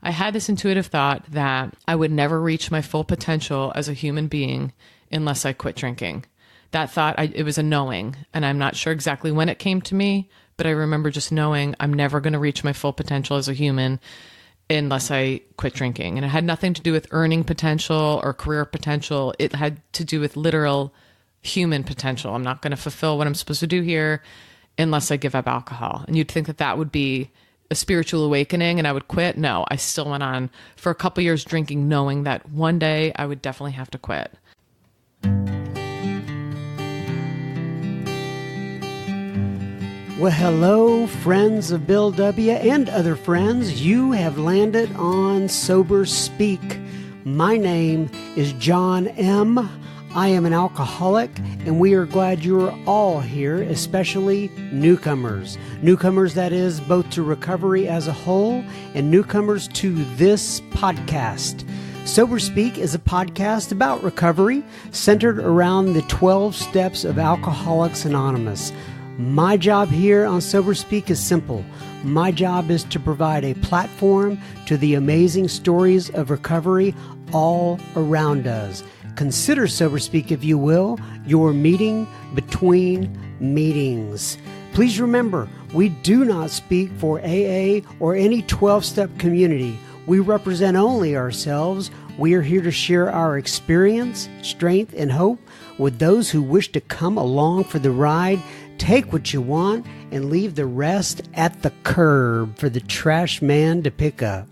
I had this intuitive thought that I would never reach my full potential as a human being unless I quit drinking. That thought, it was a knowing, and I'm not sure exactly when it came to me, but I remember just knowing I'm never going to reach my full potential as a human unless I quit drinking. And it had nothing to do with earning potential or career potential. It had to do with literal human potential. I'm not going to fulfill what I'm supposed to do here unless I give up alcohol. And you'd think that that would be a spiritual awakening and I would quit. No, I still went on for a couple years drinking, knowing that one day I would definitely have to quit. Well, hello, friends of Bill W. and other friends. You have landed on Sober Speak. My name is John M. I am an alcoholic, and we are glad you are all here, especially newcomers. Newcomers, that is, both to recovery as a whole and newcomers to this podcast. Sober Speak is a podcast about recovery centered around the 12 steps of Alcoholics Anonymous. My job here on Sober Speak is simple. My job is to provide a platform to the amazing stories of recovery all around us. Consider Sober Speak, if you will, your meeting between meetings. Please remember, we do not speak for AA or any 12-step community. We represent only ourselves. We are here to share our experience, strength, and hope with those who wish to come along for the ride. Take what you want and leave the rest at the curb for the trash man to pick up.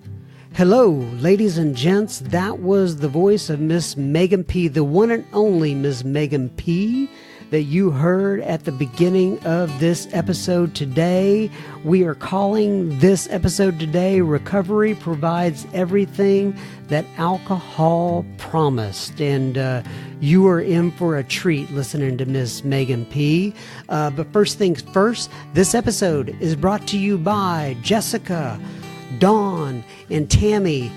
Hello, ladies and gents. That was the voice of Miss Megan P., the one and only Miss Megan P., that you heard at the beginning of this episode today. We are calling this episode today, Recovery Provides Everything That Alcohol Promised. And you are in for a treat listening to Miss Megan P. But first things first, this episode is brought to you by Jessica, Dawn, and Tammy.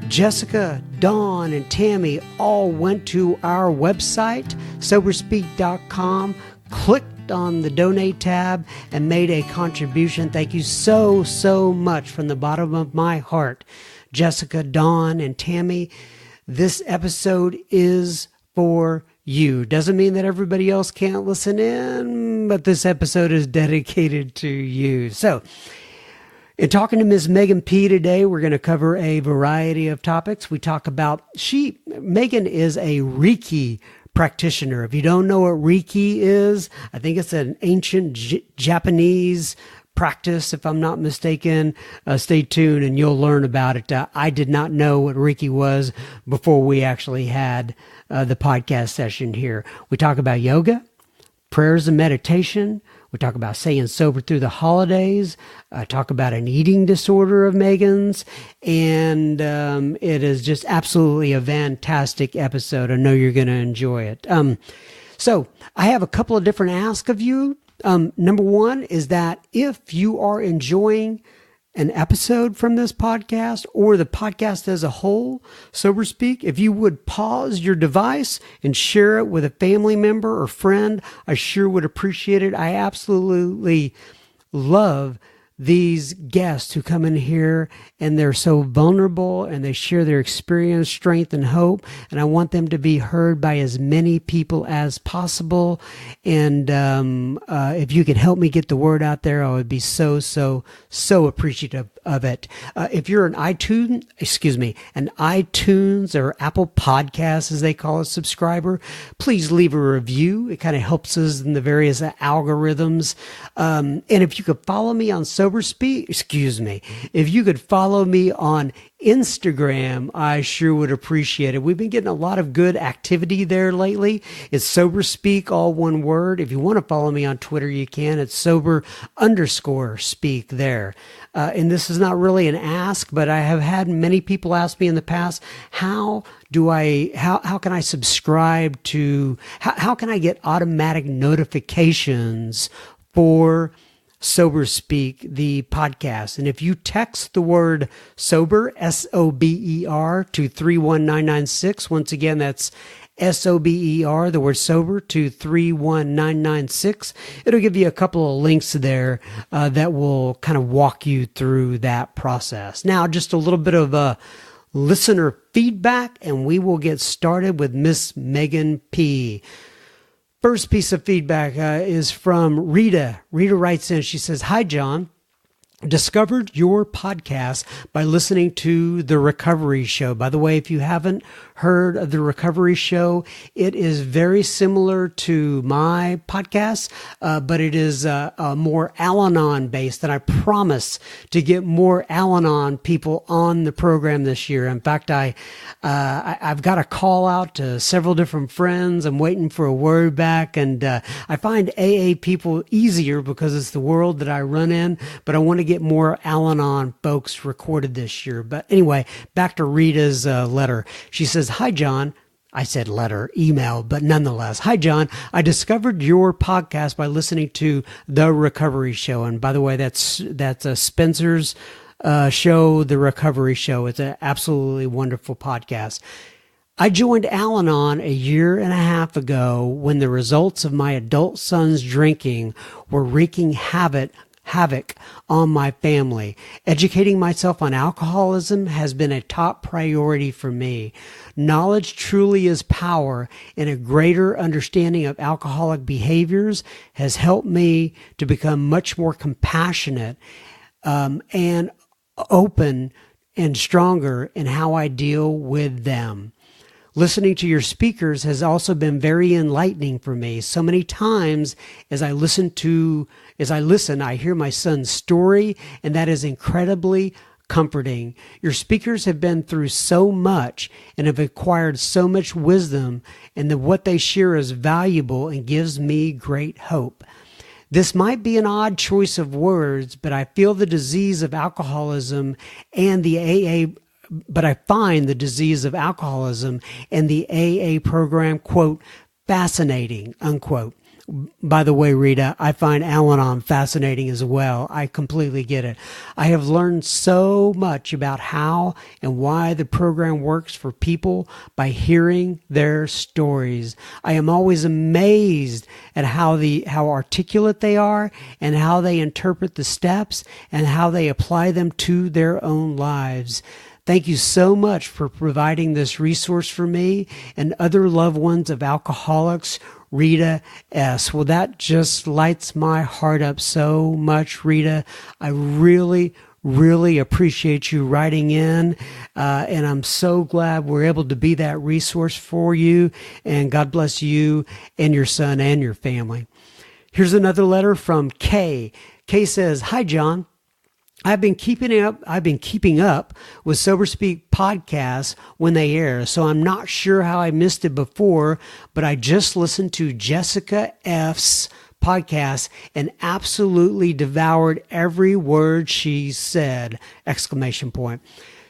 Jessica, Dawn, and Tammy all went to our website, soberspeak.com, clicked on the donate tab, and made a contribution. Thank you so, so much from the bottom of my heart. Jessica, Dawn, and Tammy, this episode is for you. Doesn't mean that everybody else can't listen in, but this episode is dedicated to you. So, in talking to Ms. Megan P. today, we're going to cover a variety of topics. We talk about, Megan is a Reiki practitioner. If you don't know what Reiki is, I think it's an ancient Japanese practice, if I'm not mistaken. Stay tuned and you'll learn about it. I did not know what Reiki was before we actually had the podcast session here. We talk about yoga, prayers and meditation. We talk about staying sober through the holidays. I talk about an eating disorder of Megan's. And it is just absolutely a fantastic episode. I know you're going to enjoy it. So I have a couple of different asks of you. Number one is that if you are enjoying an episode from this podcast or the podcast as a whole, Sober Speak, if you would pause your device and share it with a family member or friend, I sure would appreciate it. I absolutely love these guests who come in here and they're so vulnerable and they share their experience, strength, and hope. And I want them to be heard by as many people as possible. And if you could help me get the word out there, I would be so appreciative of it. If you're an iTunes or Apple Podcasts, as they call it, subscriber, please leave a review. It kind of helps us in the various algorithms. And if you could follow me on Sober Speak, if you could follow me on Instagram, I sure would appreciate it. We've been getting a lot of good activity there lately. It's Sober Speak, all one word. If you want to follow me on Twitter, you can. It's sober_speak there. And this is not really an ask, but I have had many people ask me in the past, how can I subscribe to, how can I get automatic notifications for Sober Speak, the podcast. And if you text the word sober, SOBER, to 31996, once again, that's SOBER, the word sober, to 31996. It'll give you a couple of links there that will kind of walk you through that process. Now, just a little bit of listener feedback, and we will get started with Miss Megan P. First piece of feedback is from Rita. Rita writes in, she says, "Hi, John. Discovered your podcast by listening to The Recovery Show." By the way, if you haven't heard of The Recovery Show, it is very similar to my podcast, but it is more Al-Anon based, and I promise to get more Al-Anon people on the program this year. In fact, I've got a call out to several different friends. I'm waiting for a word back, and I find AA people easier because it's the world that I run in, but I want to get more Al-Anon folks recorded this year. But anyway, back to Rita's letter. She says, "Hi, John." I said letter, email, but nonetheless. "Hi, John. I discovered your podcast by listening to The Recovery Show." And by the way, that's Spencer's show, The Recovery Show. It's an absolutely wonderful podcast. "I joined Al-Anon a year and a half ago when the results of my adult son's drinking were wreaking havoc on my family. Educating myself on alcoholism has been a top priority for me. Knowledge truly is power, and a greater understanding of alcoholic behaviors has helped me to become much more compassionate and open and stronger in how I deal with them. Listening to your speakers has also been very enlightening for me. So many times as I listen, I hear my son's story, and that is incredibly comforting. Your speakers have been through so much and have acquired so much wisdom, and that what they share is valuable and gives me great hope. This might be an odd choice of words, but I feel the disease of alcoholism and the AA but I find the disease of alcoholism and the AA program, quote, fascinating, unquote. By the way, Rita, I find Al-Anon fascinating as well. I completely get it. I have learned so much about how and why the program works for people by hearing their stories. I am always amazed at how articulate they are and how they interpret the steps and how they apply them to their own lives. Thank you so much for providing this resource for me and other loved ones of alcoholics. Rita S. Well, that just lights my heart up so much, Rita. I really appreciate you writing in, and I'm so glad we're able to be that resource for you, and God bless you and your son and your family. Here's another letter from Kay. Kay says, "Hi, John. I've been keeping up with Sober Speak podcasts when they air, so I'm not sure how I missed it before, but I just listened to Jessica F's podcast and absolutely devoured every word she said! !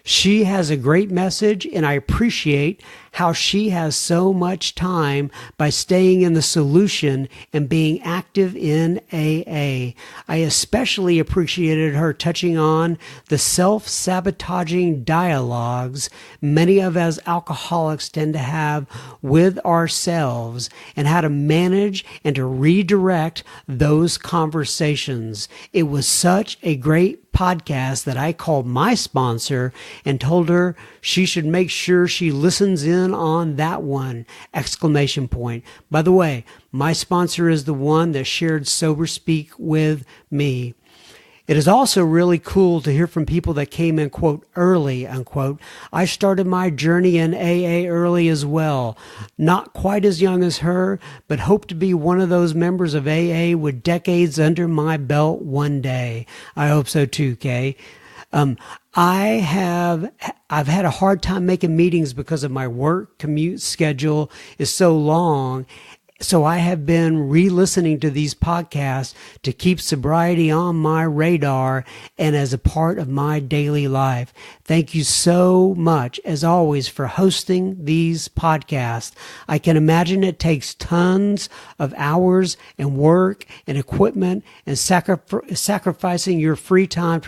She has a great message, and I appreciate how she has so much time by staying in the solution and being active in AA. I especially appreciated her touching on the self-sabotaging dialogues many of us alcoholics tend to have with ourselves and how to manage and to redirect those conversations. It was such a great podcast that I called my sponsor and told her she should make sure she listens in on that one! ! By the way, my sponsor is the one that shared Sober Speak with me. It is also really cool to hear from people that came in, quote, early, unquote. I started my journey in AA early as well. Not quite as young as her, but hope to be one of those members of AA with decades under my belt one day. I hope so too, Kay. I've had a hard time making meetings because of my work commute schedule is so long. So I have been re-listening to these podcasts to keep sobriety on my radar and as a part of my daily life. Thank you so much, as always, for hosting these podcasts. I can imagine it takes tons of hours and work and equipment and sacrificing your free time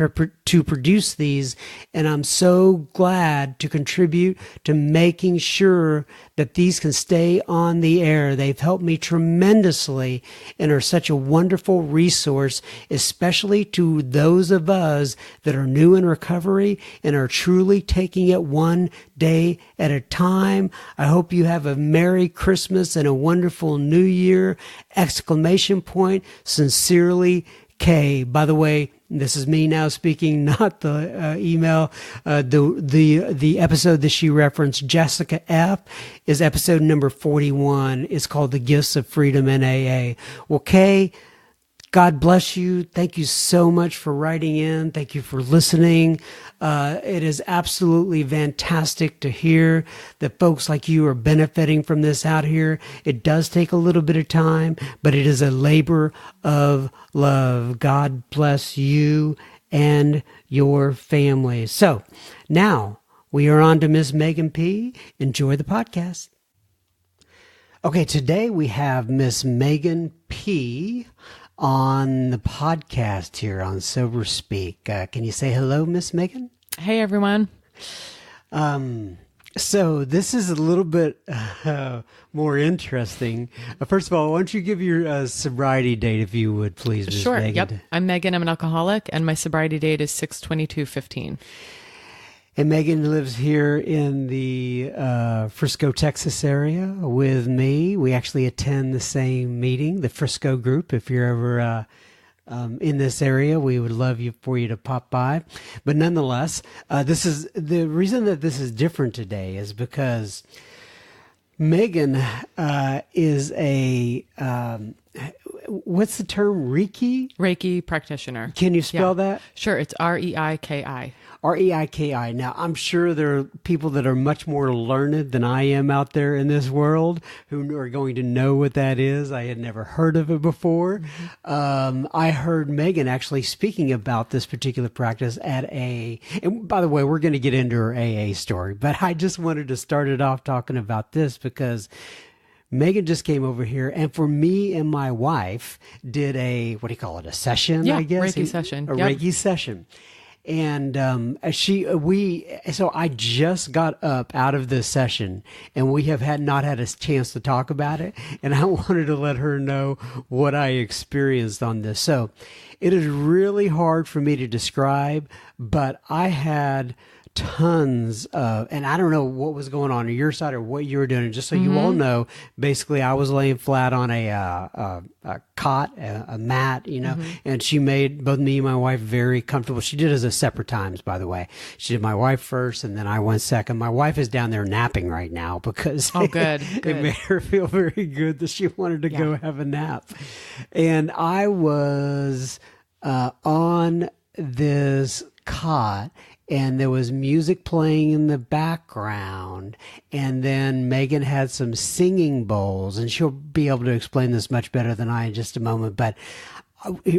to produce these. And I'm so glad to contribute to making sure that these can stay on the air. They've helped me tremendously and are such a wonderful resource, especially to those of us that are new in recovery and are truly taking it one day at a time. I hope you have a Merry Christmas and a wonderful New Year! Exclamation point. Sincerely, Kay. By the way, this is me now speaking, not the email. The episode that she referenced, Jessica F., is episode number 41. It's called The Gifts of Freedom in AA. Well, Kay, God bless you. Thank you so much for writing in. Thank you for listening. It is absolutely fantastic to hear that folks like you are benefiting from this out here. It does take a little bit of time, but it is a labor of love. God bless you and your family. So now we are on to Miss Megan P. Enjoy the podcast. Okay, today we have Miss Megan P. on the podcast here on Sober Speak. Can you say hello, Miss Megan? Hey, everyone. So this is a little bit more interesting. First of all, why don't you give your sobriety date, if you would, please, Ms. Sure. Megan? Yep. I'm Megan. I'm an alcoholic, and my sobriety date is 6/22/15. And Megan lives here in the Frisco, Texas area with me. We actually attend the same meeting, the Frisco group. If you're ever in this area, we would love for you to pop by. But nonetheless, this is the reason that this is different today is because Megan is a what's the term? Reiki practitioner. Can you spell that? Sure. It's Reiki. Reiki. Now, I'm sure there are people that are much more learned than I am out there in this world who are going to know what that is. I had never heard of it before. I heard Megan actually speaking about this particular practice and by the way, we're going to get into her AA story, but I just wanted to start it off talking about this because Megan just came over here, and for me and my wife did a session, I guess? Reiki session. Reiki session. And so I just got up out of this session, and we have not had a chance to talk about it. And I wanted to let her know what I experienced on this. So it is really hard for me to describe, but I had tons of, and I don't know what was going on your side or what you were doing. Just so you all know, basically I was laying flat on a cot, a mat, and she made both me and my wife very comfortable. She did it as separate times, by the way. She did my wife first, and then I went second. My wife is down there napping right now because good. It made her feel very good that she wanted to go have a nap. And I was on this cot, and there was music playing in the background, and then Megan had some singing bowls, and she'll be able to explain this much better than I in just a moment. But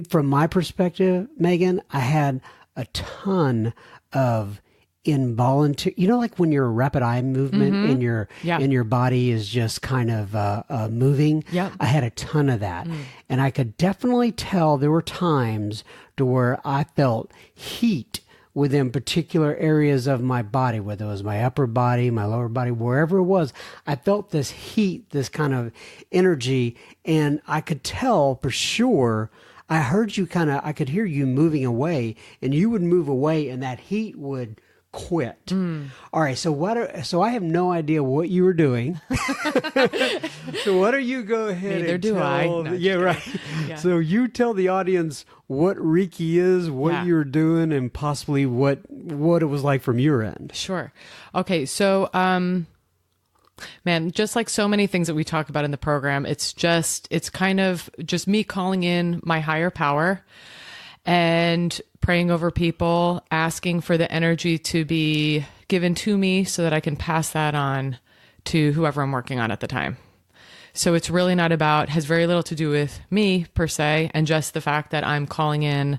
from my perspective, Megan, I had a ton of involuntary, like when your rapid eye movement in your body is just kind of moving. Yep. I had a ton of that. And I could definitely tell there were times to where I felt heat within particular areas of my body, whether it was my upper body, my lower body, wherever it was. I felt this heat, this kind of energy, and I could tell for sure. I heard you I could hear you moving away, and you would move away, and that heat would quit. All right, so I have no idea what you were doing. So why don't you go ahead Neither and do tell, I. No, yeah, right. Yeah. So you tell the audience what Reiki is, what you're doing, and possibly what it was like from your end. Sure. Okay, so man, just like so many things that we talk about in the program, it's kind of just me calling in my higher power and praying over people, asking for the energy to be given to me so that I can pass that on to whoever I'm working on at the time. So it's really not about, has very little to do with me per se, and just the fact that I'm calling in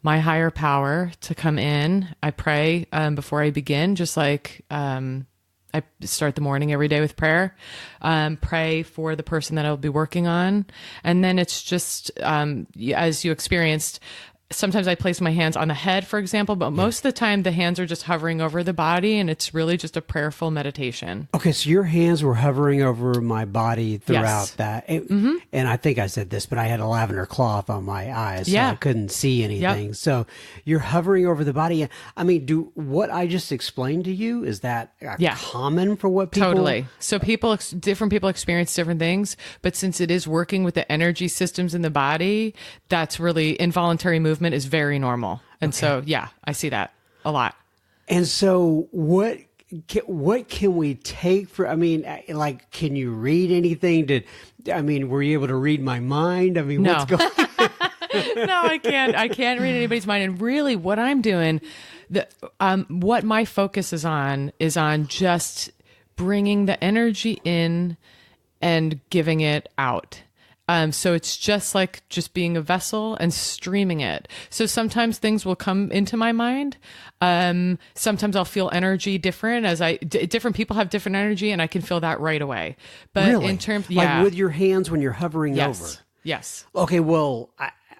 my higher power to come in. I pray before I begin, just like I start the morning every day with prayer, pray for the person that I'll be working on. And then it's just, as you experienced, sometimes I place my hands on the head, for example, but most of the time the hands are just hovering over the body, and it's really just a prayerful meditation. Okay, so your hands were hovering over my body throughout Yes. that. And I think I said this, but I had a lavender cloth on my eyes, so Yeah. I couldn't see anything. So you're hovering over the body. I mean, do what I just explained to you, is that Yeah. common for what people... Totally. So different people experience different things, but since it is working with the energy systems in the body, that's really involuntary movement is very normal. And so, yeah, I see that a lot. And so what can we take for, I mean, like, can you read anything? Were you able to read my mind? I mean, No. what's going on? No, I can't. I can't read anybody's mind. And really, what I'm doing, what my focus is on just bringing the energy in and giving it out. So it's just like just being a vessel and streaming it. So sometimes things will come into my mind. Sometimes I'll feel energy different different people have different energy, and I can feel that right away. But Really? in terms, Like with your hands when you're hovering yes, over? yes. Okay, well,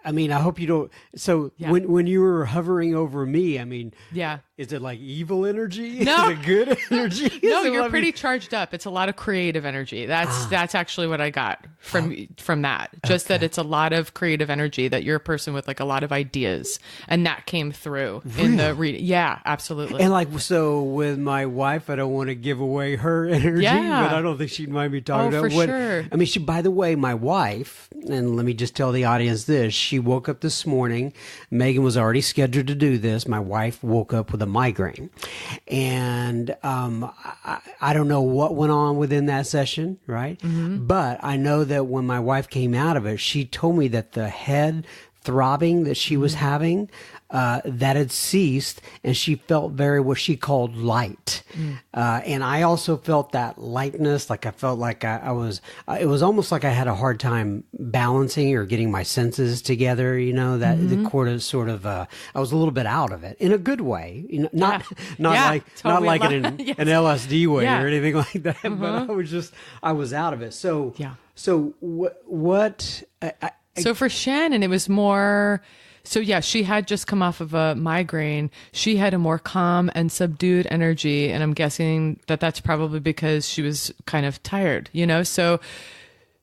I mean, I hope you don't. So Yeah. when you were hovering over me, I mean, Yeah. is it like evil energy? No. Is it good energy? No, Is it, you're pretty charged up. It's a lot of creative energy. That's actually what I got from that. Just that it's a lot of creative energy, that you're a person with like a lot of ideas, and that came through in the reading. Yeah, absolutely. And like, so with my wife, I don't want to give away her energy, Yeah. but I don't think she'd mind me talking Oh, about for what. sure. I mean, by the way, my wife, and let me just tell the audience this: she woke up this morning. Megan was already scheduled to do this. My wife woke up with a migraine, and I don't know what went on within that session, right? But I know that when my wife came out of it, she told me that the head throbbing that she was having, that had ceased, and she felt very, what she called light. And I also felt that lightness, like I felt like I was, it was almost like I had a hard time balancing or getting my senses together, that the quarter sort of, I was a little bit out of it in a good way, not Yeah, like, totally. not like in an, Yes. an LSD way Yeah. or anything like that, but I was out of it. So, Yeah. so what, So for Shannon, it was more. So yeah, she had just come off of a migraine. She had a more calm and subdued energy, and I'm guessing that that's probably because she was kind of tired.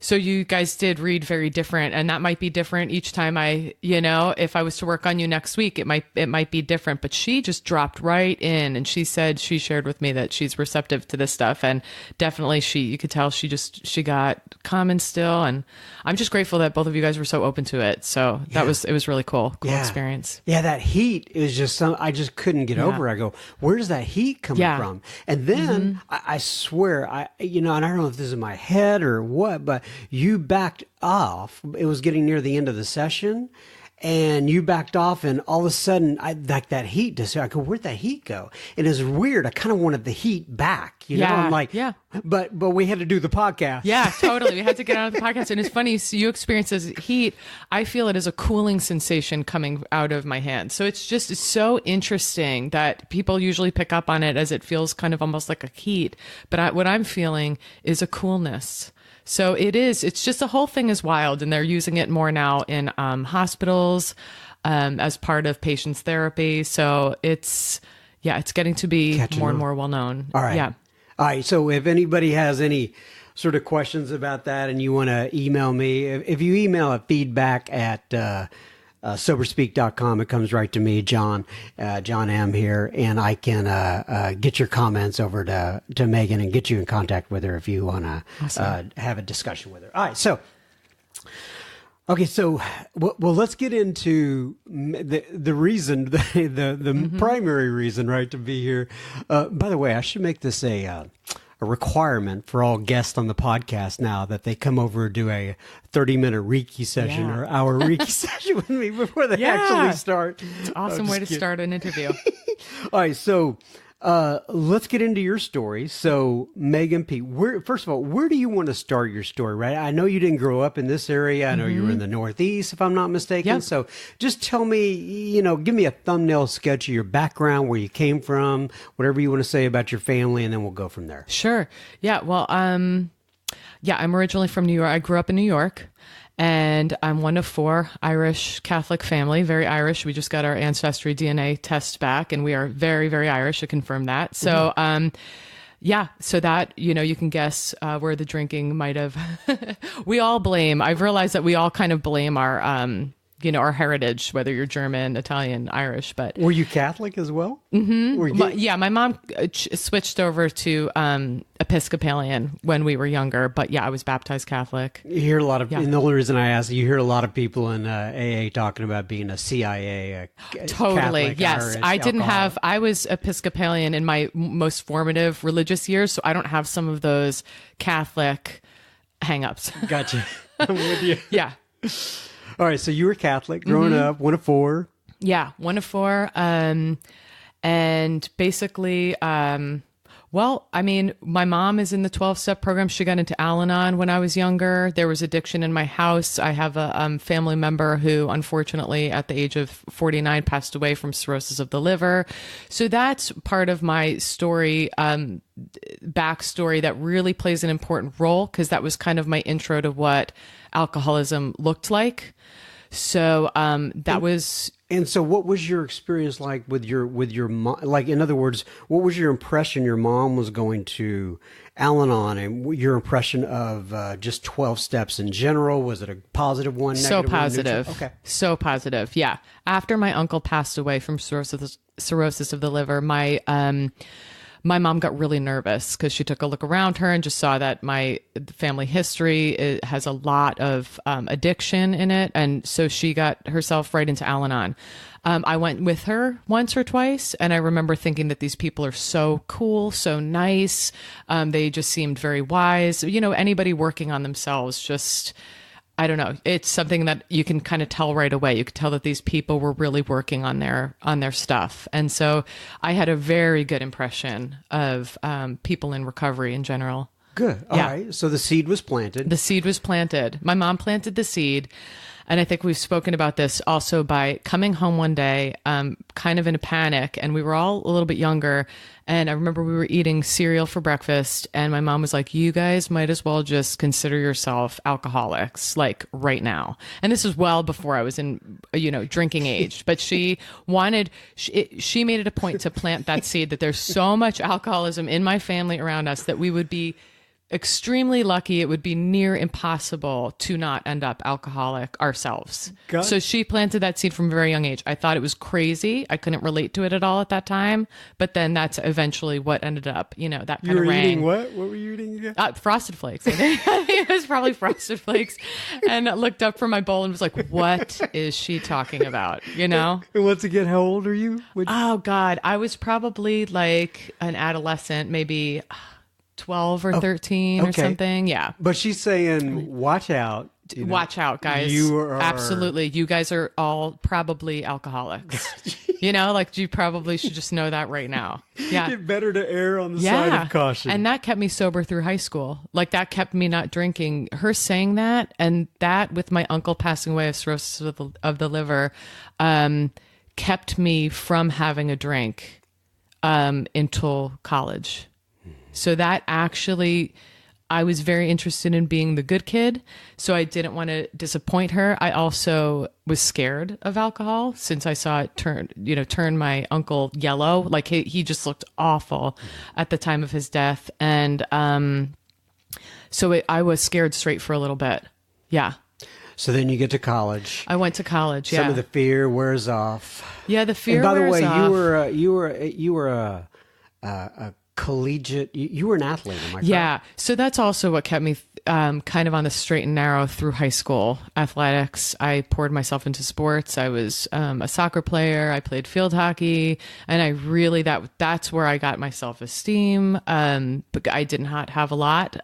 So you guys did read very different, and that might be different each time if I was to work on you next week, it might be different, but she just dropped right in, and she shared with me that she's receptive to this stuff, and definitely you could tell she got calm and still, and I'm just grateful that both of you guys were so open to it. So it was really cool experience. Yeah, that heat is just I just couldn't get over. I go, where's that heat coming from? And then I swear, and I don't know if this is in my head or what, but you backed off. It was getting near the end of the session, and you backed off, and all of a sudden, like that heat I go, where'd that heat go? And it's weird. I kind of wanted the heat back, know? I'm like, but we had to do the podcast. Yeah, totally. We had to get out of the podcast. And it's funny, so you experience this heat. I feel it as a cooling sensation coming out of my hand. So it's so interesting that people usually pick up on it as it feels kind of almost like a heat. But what I'm feeling is a coolness. So it's just the whole thing is wild, and they're using it more now in hospitals as part of patients' therapy. So it's getting to be more and more well known. All right. Yeah. All right. So if anybody has any sort of questions about that and you want to email me, if you email at feedback at soberspeak.com, it comes right to me, John M here, and I can get your comments over to Megan and get you in contact with her if you want to have a discussion with her. All right, so okay, so well, let's get into the reason, the primary reason, right, to be here. By the way, I should make this a requirement for all guests on the podcast now, that they come over and do a 30-minute Reiki session or hour Reiki session with me before they actually start. It's an awesome way to start an interview. All right, so Let's get into your story. So, Megan P., first of all, where do you want to start your story, right? I know you didn't grow up in this area. I know you were in the Northeast, if I'm not mistaken. Yep. So just tell me, give me a thumbnail sketch of your background, where you came from, whatever you want to say about your family, and then we'll go from there. Sure. Yeah. Well, yeah, I'm originally from New York. I grew up in New York. And I'm one of four Irish Catholic family, very Irish. We just got our ancestry DNA test back, and we are very, very Irish to confirm that. So, yeah, so that, you can guess where the drinking might have. I've realized that we all kind of blame our, our heritage, whether you're German, Italian, Irish. But were you Catholic as well? Mm-hmm. Yeah, my mom switched over to Episcopalian when we were younger. But yeah, I was baptized Catholic. You hear a lot of, and the only reason I ask, you hear a lot of people in AA talking about being a CIA. Totally, Catholic, yes. Irish, I was Episcopalian in my most formative religious years, so I don't have some of those Catholic hangups. Gotcha. I'm with you. Yeah. All right, so you were Catholic growing up, one of four. Yeah, one of four. And basically, well, I mean, my mom is in the 12-step program. She got into Al-Anon when I was younger. There was addiction in my house. I have a family member who, unfortunately, at the age of 49, passed away from cirrhosis of the liver. So that's part of my story, backstory that really plays an important role, because that was kind of my intro to what alcoholism looked like. So that was. And so what was your experience like with your mom? Like, in other words, what was your impression your mom was going to Al-Anon, and your impression of just 12 steps in general? Was it a positive one? So negative positive. One, okay. So positive. Yeah. After my uncle passed away from cirrhosis of the liver, my mom got really nervous because she took a look around her and just saw that my family history has a lot of addiction in it. And so she got herself right into Al-Anon. I went with her once or twice, and I remember thinking that these people are so cool, so nice. They just seemed very wise. Anybody working on themselves, just, I don't know. It's something that you can kind of tell right away. You could tell that these people were really working on their stuff. And so I had a very good impression of people in recovery in general. Good. All right. So the seed was planted. The seed was planted. My mom planted the seed. And I think we've spoken about this also by coming home one day, kind of in a panic, and we were all a little bit younger. And I remember we were eating cereal for breakfast, and my mom was like, "You guys might as well just consider yourself alcoholics, like right now." And this was well before I was in, drinking age, but she made it a point to plant that seed that there's so much alcoholism in my family around us that we would be extremely lucky. It would be near impossible to not end up alcoholic ourselves. So she planted that seed from a very young age. I thought it was crazy. I couldn't relate to it at all at that time. But then that's eventually what ended up, that kind of rang. You were eating what? What were you eating again? Frosted Flakes. I think it was probably Frosted Flakes. And I looked up from my bowl and was like, what is she talking about? And once again, how old are you? Oh, God. I was probably like an adolescent, maybe 12 or 13 or something. Yeah. But she's saying, watch out. Watch out, guys. Absolutely. You guys are all probably alcoholics. You probably should just know that right now. Yeah. It's better to err on the side of caution. And that kept me sober through high school. Like, that kept me not drinking. Her saying that, and that with my uncle passing away of cirrhosis of the liver, kept me from having a drink until college. So that actually, I was very interested in being the good kid. So I didn't want to disappoint her. I also was scared of alcohol since I saw it turn my uncle yellow. Like, he just looked awful at the time of his death. And so I was scared straight for a little bit. Yeah. So then you get to college. I went to college. Yeah. Some of the fear wears off. Yeah, the fear wears off. And by the way, you were a collegiate, you were an athlete, am I correct? Yeah. So that's also what kept me kind of on the straight and narrow through high school athletics. I poured myself into sports. I was a soccer player. I played field hockey, and I really, that's where I got my self-esteem. But I did not have a lot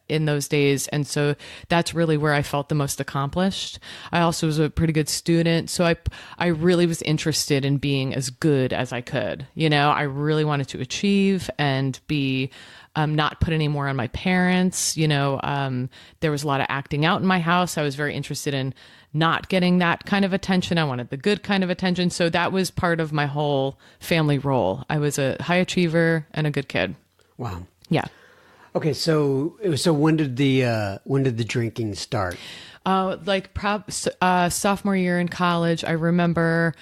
in those days. And so that's really where I felt the most accomplished. I also was a pretty good student. So I really was interested in being as good as I could. I really wanted to achieve and be not put any more on my parents. There was a lot of acting out in my house. I was very interested in not getting that kind of attention. I wanted the good kind of attention. So that was part of my whole family role. I was a high achiever and a good kid. Wow. Yeah. Okay. So when did the drinking start? Sophomore year in college. I remember,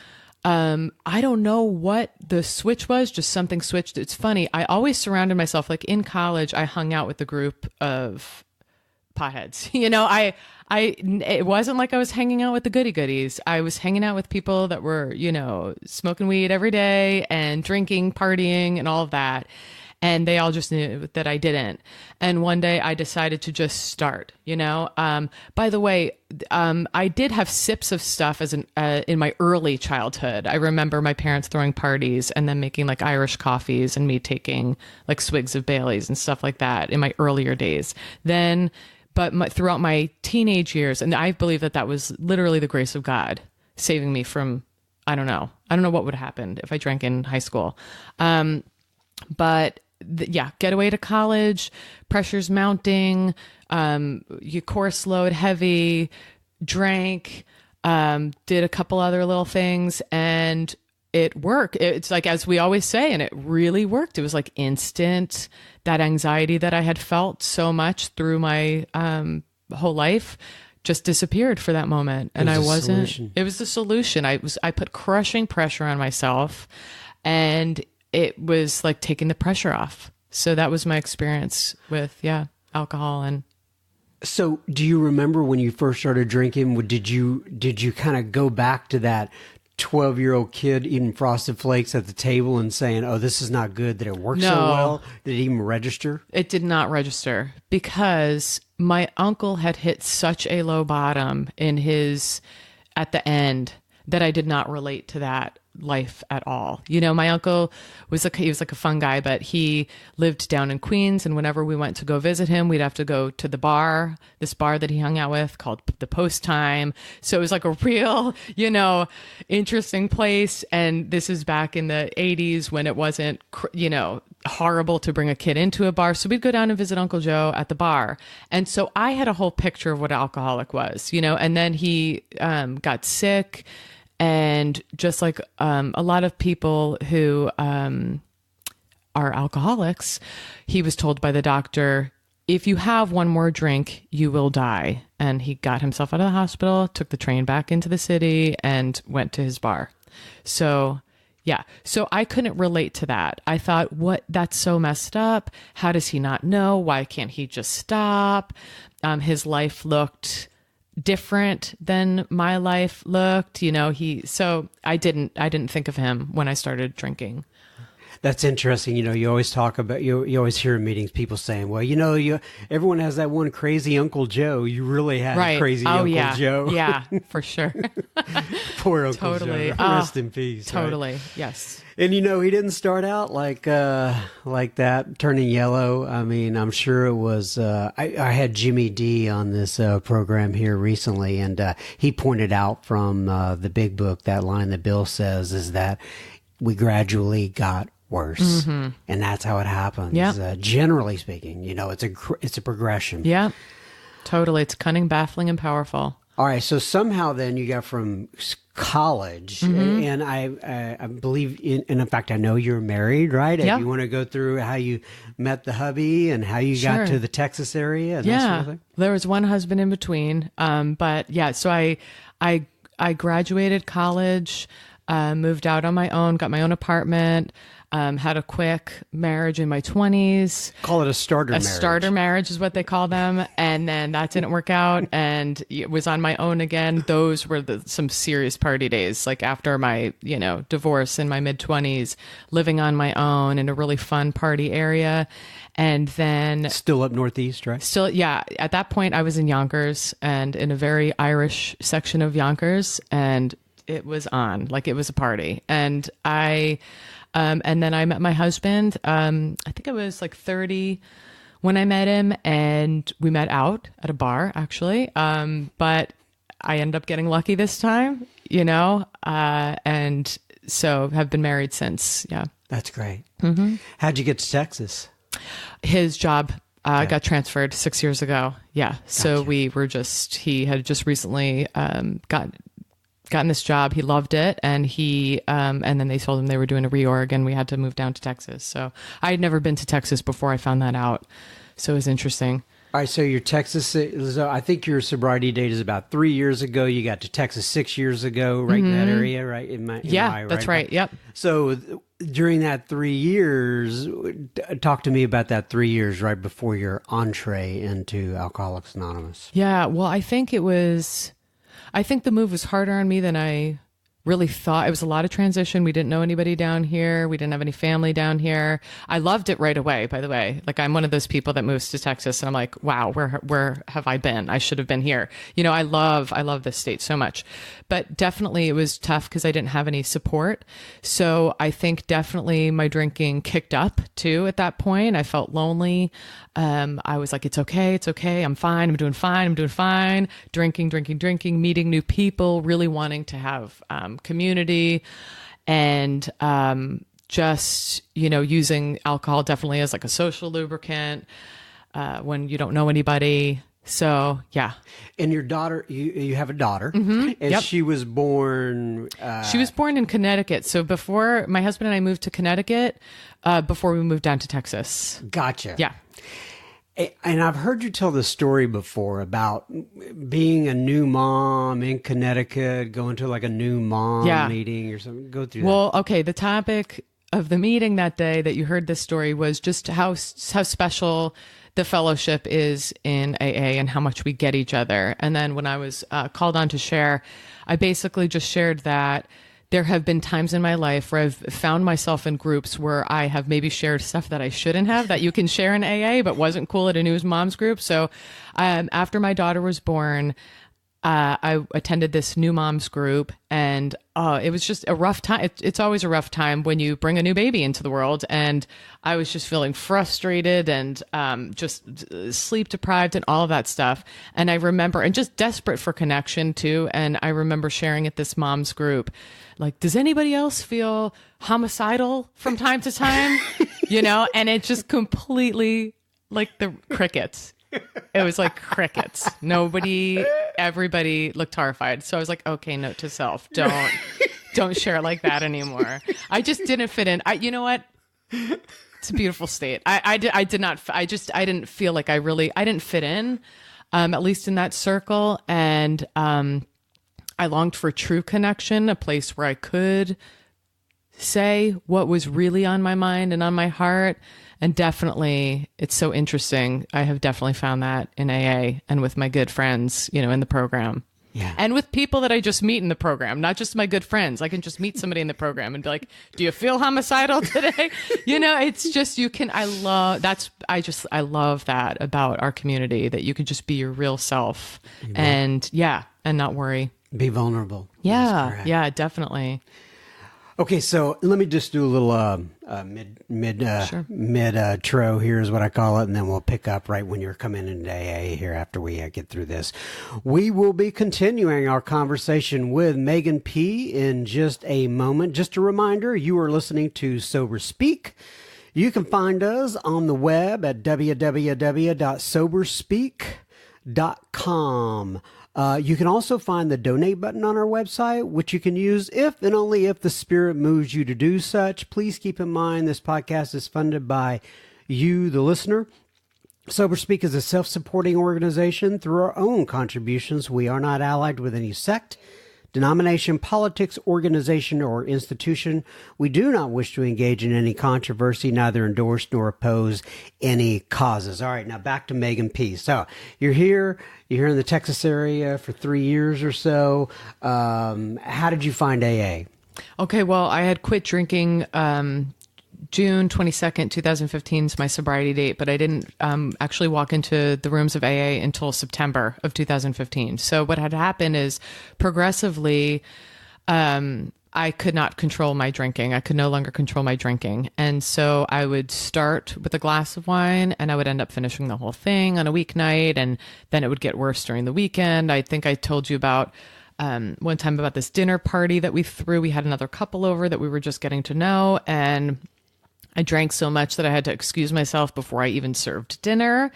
I don't know what the switch was, just something switched. It's funny. I always surrounded myself, like in college, I hung out with a group of potheads. It wasn't like I was hanging out with the goody goodies. I was hanging out with people that were, smoking weed every day and drinking, partying and all of that. And they all just knew that I didn't. And one day I decided to just start, By the way, I did have sips of stuff in my early childhood. I remember my parents throwing parties and then making like Irish coffees and me taking like swigs of Baileys and stuff like that in my earlier days. But throughout my teenage years, and I believe that was literally the grace of God saving me from, I don't know what would have happened if I drank in high school. Get away to college, pressure's mounting, your course load heavy, drank, did a couple other little things, and it worked. It's like, as we always say, and it really worked. It was like instant. That anxiety that I had felt so much through my whole life just disappeared for that moment. And I wasn't, solution. It was the solution. I put crushing pressure on myself, and it was like taking the pressure off. So that was my experience with, alcohol. And so do you remember when you first started drinking, did you kind of go back to that 12-year-old kid eating Frosted Flakes at the table and saying, oh, this is not good, that it works so well? Did it even register? It did not register because my uncle had hit such a low bottom at the end that I did not relate to that life at all. My uncle he was like a fun guy, but he lived down in Queens, and whenever we went to go visit him, we'd have to go to this bar that he hung out with called the Post Time. So it was like a real, interesting place. And this is back in the 80s when it wasn't, horrible to bring a kid into a bar. So we'd go down and visit Uncle Joe at the bar. And so I had a whole picture of what an alcoholic was, and then he got sick. And just like a lot of people who are alcoholics, he was told by the doctor, if you have one more drink, you will die. And he got himself out of the hospital, took the train back into the city, and went to his bar. So I couldn't relate to that. I thought, that's so messed up. How does he not know? Why can't he just stop? His life looked different than my life looked, so I didn't think of him when I started drinking. That's interesting. You always talk about, you always hear in meetings people saying, well, everyone has that one crazy Uncle Joe. You really had a crazy Uncle Joe. Yeah, for sure. Poor Uncle Totally. Joe. Rest in peace. Totally. Right? Yes. And he didn't start out like that, turning yellow. I mean, I'm sure it was. I had Jimmy D on this program here recently, and he pointed out from the Big Book, that line that Bill says is that we gradually got worse, and that's how it happens. Yeah. Generally speaking, it's a progression. Yeah. Totally. It's cunning, baffling, and powerful. All right. So somehow then you got from college, and I believe, in fact, I know you're married, right? Yeah. If you want to go through how you met the hubby and how you got to the Texas area and that sort of thing? There was one husband in between. But yeah, so I graduated college, moved out on my own, got my own apartment, had a quick marriage in my 20s. Call it a starter marriage. A starter marriage is what they call them. And then that didn't work out, and it was on my own again. Those were some serious party days, like after my, divorce in my mid-20s, living on my own in a really fun party area. And then still up northeast, right? Still, yeah. At that point, I was in Yonkers, and in a very Irish section of Yonkers, and it was on, like it was a party. And and then I met my husband. I think I was like 31 when I met him, and we met out at a bar, actually. But I ended up getting lucky this time, and so have been married since. Yeah. That's great. Mm-hmm. How'd you get to Texas? His job got transferred 6 years ago. Yeah. Gotcha. So he had just recently gotten this job. He loved it. And and then they told him they were doing a reorg and we had to move down to Texas. So I had never been to Texas before I found that out. So it was interesting. All right. So your Texas, I think your sobriety date is about 3 years ago. You got to Texas 6 years ago, right? In that area, right? That's right. Yep. So during that 3 years, talk to me about that 3 years right before your entree into Alcoholics Anonymous. Yeah. Well, I think the move was harder on me than I really thought. It was a lot of transition. We didn't know anybody down here. We didn't have any family down here. I loved it right away, by the way. Like, I'm one of those people that moves to Texas and I'm like, wow, where have I been? I should have been here. I love this state so much. But definitely it was tough because I didn't have any support. So I think definitely my drinking kicked up too at that point. I felt lonely. I was like, it's okay. I'm fine. I'm doing fine. Drinking, meeting new people, really wanting to have community, and just, using alcohol definitely as like a social lubricant when you don't know anybody. So, yeah. And your daughter, you have a daughter, and Yep. she was born... She was born in Connecticut. So before my husband and I moved to Connecticut, before we moved down to Texas. Gotcha. Yeah. And I've heard you tell this story before about being a new mom in Connecticut, going to like a new mom meeting or something. Go through that. Well, okay. The topic of the meeting that day that you heard this story was just how special the fellowship is in AA and how much we get each other. And then when I was called on to share, I basically just shared that there have been times in my life where I've found myself in groups where I have maybe shared stuff that I shouldn't have, that you can share in AA, but wasn't cool at a new mom's group. So after my daughter was born, I attended this new mom's group, and it was just a rough time. It's always a rough time when you bring a new baby into the world. And I was just feeling frustrated and just sleep deprived and all of that stuff. And I remember, and just desperate for connection too. And I remember sharing at this mom's group, like, does anybody else feel homicidal from time to time? And it just completely, like, the crickets. It was like crickets. Everybody looked horrified. So I was like, okay, note to self, don't share like that anymore. I just didn't fit in. You know what? It's a beautiful state. I didn't feel like I didn't fit in, at least in that circle. And, I longed for true connection, a place where I could say what was really on my mind and on my heart. And definitely, it's so interesting. I have definitely found that in AA and with my good friends, in the program. Yeah. And with people that I just meet in the program, not just my good friends. I can just meet somebody in the program and be like, do you feel homicidal today? It's just, I love that about our community, that you can just be your real self and not worry. Be vulnerable. Yeah. Yeah, definitely. Okay, so let me just do a little mid-tro here is what I call it, and then we'll pick up right when you're coming into AA here after we get through this. We will be continuing our conversation with Megan P. in just a moment. Just a reminder, you are listening to Sober Speak. You can find us on the web at www.soberspeak.com. You can also find the donate button on our website, which you can use if and only if the Spirit moves you to do such. Please keep in mind this podcast is funded by you, the listener. Sober Speak is a self-supporting organization. Through our own contributions, we are not allied with any sect, denomination, politics, organization, or institution. We do not wish to engage in any controversy, neither endorse nor oppose any causes. All right, now back to Megan P. So you're here in the Texas area for 3 years or so. How did you find AA? Okay, well, I had quit drinking June 22nd, 2015 is my sobriety date, but I didn't actually walk into the rooms of AA until September of 2015. So what had happened is progressively, I I could not control my drinking. I could no longer control my drinking. And so I would start with a glass of wine and I would end up finishing the whole thing on a weeknight. And then it would get worse during the weekend. I think I told you about one time about this dinner party that we threw. We had another couple over that we were just getting to know. And I drank so much that I had to excuse myself before I even served dinner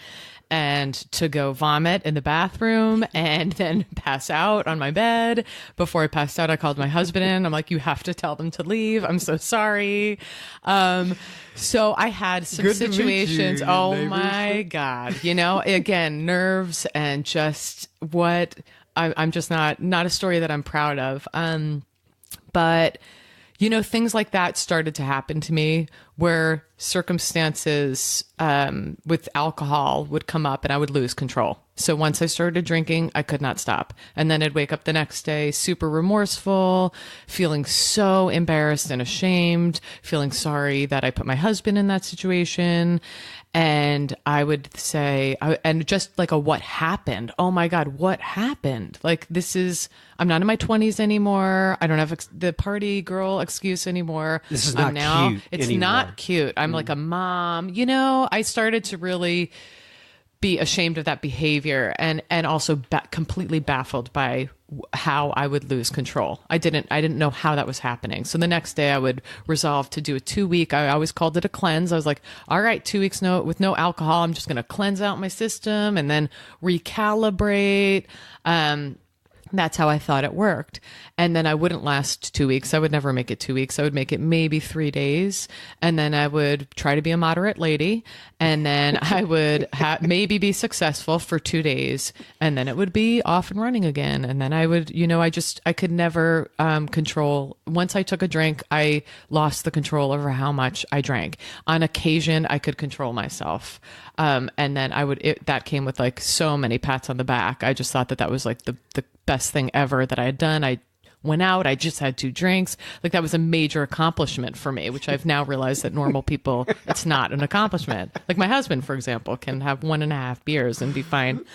and to go vomit in the bathroom and then pass out on my bed. Before I passed out, I called my husband in. I'm like, you have to tell them to leave. I'm so sorry. So I had some Good to meet situations. you, Oh neighbors. my God. Again, nerves and just what I'm just not a story that I'm proud of. But things like that started to happen to me where circumstances with alcohol would come up and I would lose control. So once I started drinking, I could not stop. And then I'd wake up the next day super remorseful, feeling so embarrassed and ashamed, feeling sorry that I put my husband in that situation. And I would say, and just like what happened? Oh my God, what happened? Like I'm not in my 20s anymore. I don't have the party girl excuse anymore. This is not cute It's anymore. not cute. I'm like a mom. I started to really be ashamed of that behavior and also completely baffled by how I would lose control. I didn't know how that was happening. So the next day I would resolve to do a 2-week. I always called it a cleanse. I was like, all right, 2 weeks with no alcohol. I'm just going to cleanse out my system and then recalibrate. That's how I thought it worked. And then I wouldn't last 2 weeks. I would never make it 2 weeks. I would make it maybe 3 days. And then I would try to be a moderate lady. And then I would maybe be successful for 2 days. And then it would be off and running again. And then I would, I could never control. Once I took a drink, I lost the control over how much I drank. On occasion, I could control myself. And then that came with like so many pats on the back. I just thought that was like the best thing ever that I had done. I went out, I just had 2 drinks. Like that was a major accomplishment for me, which I've now realized that normal people, it's not an accomplishment. Like my husband, for example, can have 1.5 beers and be fine.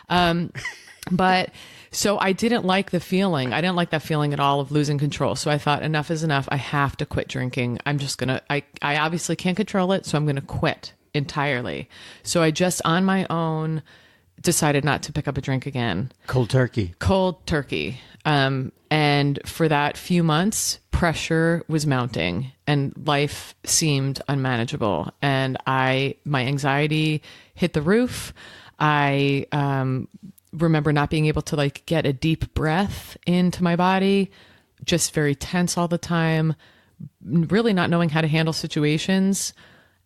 But so I didn't like the feeling. I didn't like that feeling at all of losing control. So I thought enough is enough. I have to quit drinking. I'm just going to, I obviously can't control it. So I'm going to quit entirely. So I just on my own decided not to pick up a drink again. Cold turkey. And for that few months, pressure was mounting and life seemed unmanageable. And my anxiety hit the roof. I remember not being able to like get a deep breath into my body, just very tense all the time, really not knowing how to handle situations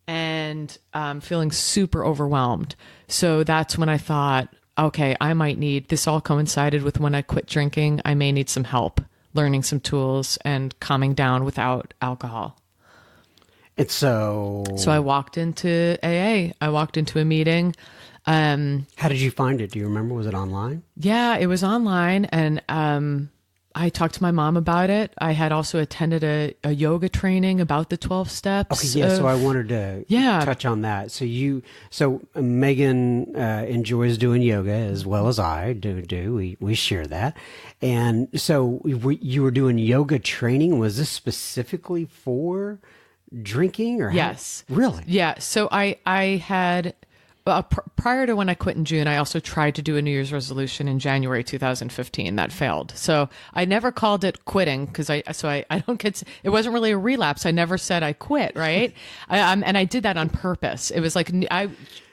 and feeling super overwhelmed. So that's when I thought, okay, I might need, this all coincided with when I quit drinking. I may need some help learning some tools and calming down without alcohol. And so I walked into AA. I walked into a meeting. how did you find it? Do you remember? Was it online? Yeah, it was online. And I talked to my mom about it. I had also attended a yoga training about the 12 steps. Okay, yeah. So I wanted to touch on that. So Megan enjoys doing yoga as well as I do. We share that. And so you were doing yoga training. Was this specifically for drinking or Yes. Really? Yeah. So I had prior to when I quit in June, I also tried to do a New Year's resolution in January 2015. That failed. So I never called it quitting because I don't get, it wasn't really a relapse. I never said I quit. Right. And I did that on purpose. It was like,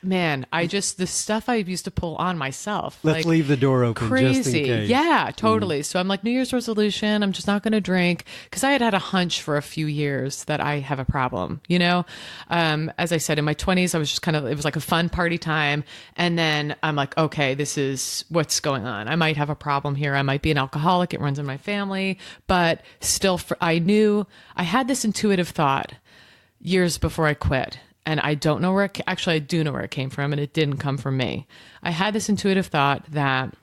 the stuff I used to pull on myself. Let's leave the door open. Crazy. Just in case. Yeah, totally. So I'm like, New Year's resolution, I'm just not going to drink because I had a hunch for a few years that I have a problem, as I said, in my 20s, I was just it was like a fun party time. And then I'm like, okay, this is what's going on. I might have a problem here. I might be an alcoholic. It runs in my family, but still I knew I had this intuitive thought years before I quit. And I don't know I do know where it came from, and it didn't come from me. I had this intuitive thought that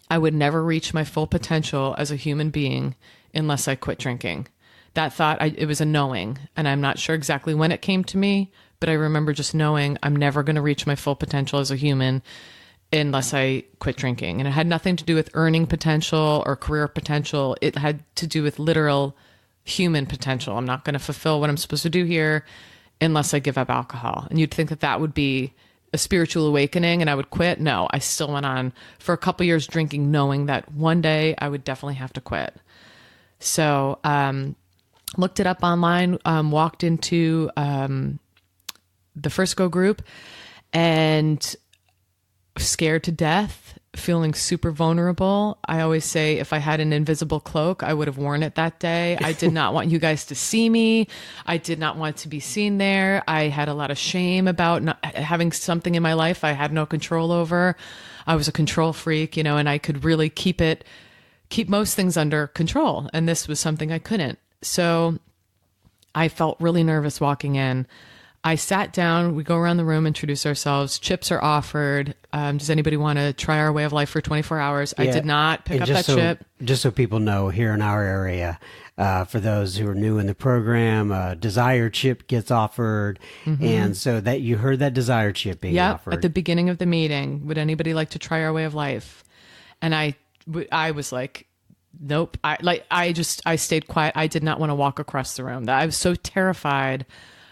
I would never reach my full potential as a human being unless I quit drinking. That thought, it was a knowing, and I'm not sure exactly when it came to me, but I remember just knowing I'm never going to reach my full potential as a human unless I quit drinking. And it had nothing to do with earning potential or career potential. It had to do with literal human potential. I'm not going to fulfill what I'm supposed to do here unless I give up alcohol. And you'd think that that would be a spiritual awakening and I would quit. No, I still went on for a couple years drinking, knowing that one day I would definitely have to quit. So, looked it up online, walked into the Frisco group and scared to death, feeling super vulnerable. I always say if I had an invisible cloak, I would have worn it that day. I did not want you guys to see me. I did not want to be seen there. I had a lot of shame about not having something in my life I had no control over. I was a control freak, and I could really keep most things under control. And this was something I couldn't. So I felt really nervous walking in. I sat down, we go around the room, introduce ourselves. Chips are offered. Does anybody want to try our way of life for 24 hours? Yeah. I did not pick up that chip. Just so people know, here in our area, for those who are new in the program, Desire chip gets offered. Mm-hmm. And so that you heard that Desire chip being offered. At the beginning of the meeting. Would anybody like to try our way of life? And I was like, nope. I stayed quiet. I did not want to walk across the room. I was so terrified.